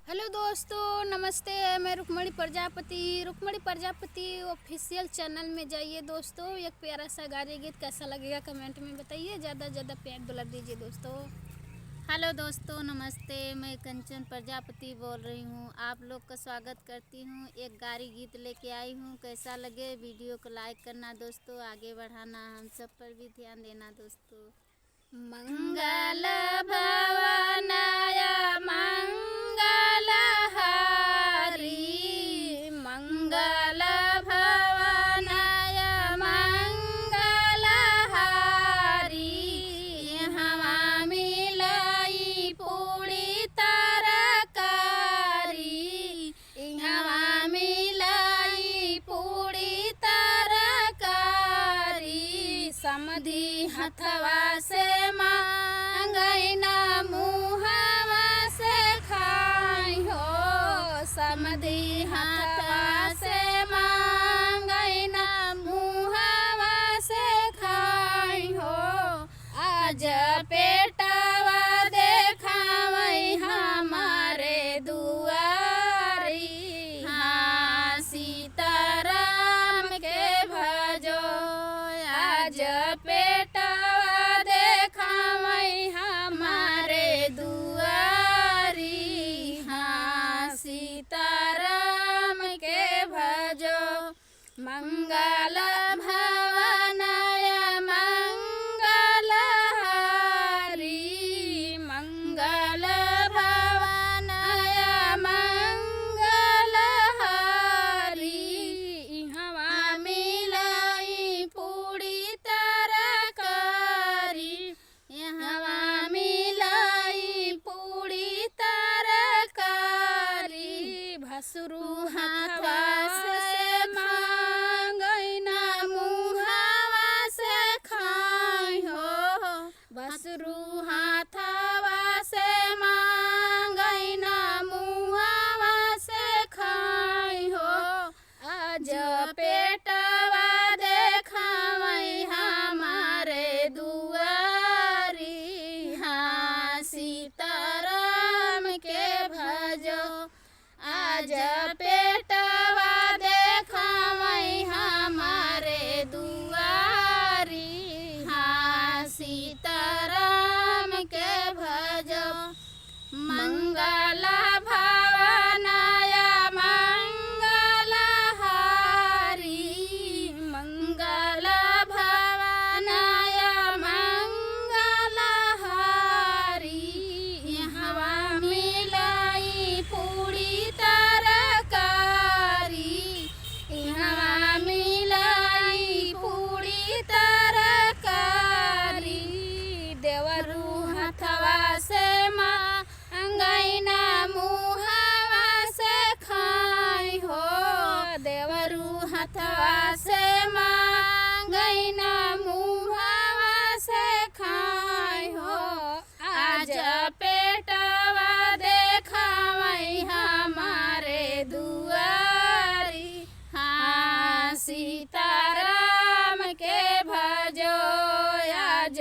Hello दोस्तों, नमस्ते। मैं रुक्मणी प्रजापति ऑफिशियल चैनल में जाइए दोस्तों। एक प्यारा सा गारी गीत कैसा लगेगा कमेंट में बताइए। ज़्यादा से ज़्यादा प्यार दुलार दीजिए दोस्तों। हेलो दोस्तों, नमस्ते। मैं कंचन प्रजापति बोल रही हूँ। आप लोग का स्वागत करती हूँ। एक गारी गीत लेके आई हूँ। कैसा लगे वीडियो को लाइक करना दोस्तों, आगे बढ़ाना, हम सब पर भी ध्यान देना दोस्तों। मंगल भवनाय मंगल हारी, मंगल भवनाय मंगल हारी। हवा मिलाई पूरी तरकारी, हवा मिलाई पूरी तरकारी। समधी हथवा से मांगई ना मुहवा से खाई हो, समधी हथवा से मांगई ना मुहवा से खाई हो। आज पेटवा देखावई हमारे दुआरी, हाँ सीताराम के भजो। आज पेटवा देखावई हमारे दुआरी, हाँ सीताराम के भजो। मंगल भवनाय मंगल हारी, मंगल भवनाय मंगल हारी। हवा मिलाई पूरी तरकारी, हवा मिलाई पूरी तरकारी। भसरू हथवा से मांगई ना मुहवा से खाई हो, भसरू हथवा से मांगई ना मुहवा से खाई हो। आज पेटवा देखावई हमारे दुआरी, हाँ सीताराम के भजो। आज पेटवा देखावई हमारे दुआरी, हाँ सीताराम के भजो। मंगल भवनाय मंगल हारी, मंगल भवनाय मंगल हारी। हवा मिलाई पूरी तरकारी, हवा मिलाई पूरी तरकारी। देवरू हथवा से मांगई ना मुहवा से खाई हो, देवरू हथवा से मांगई ना मुहवा से खाई हो। आज पेटवा देखावई हमारे दुआरी, हाँ सीताराम के भजो। आज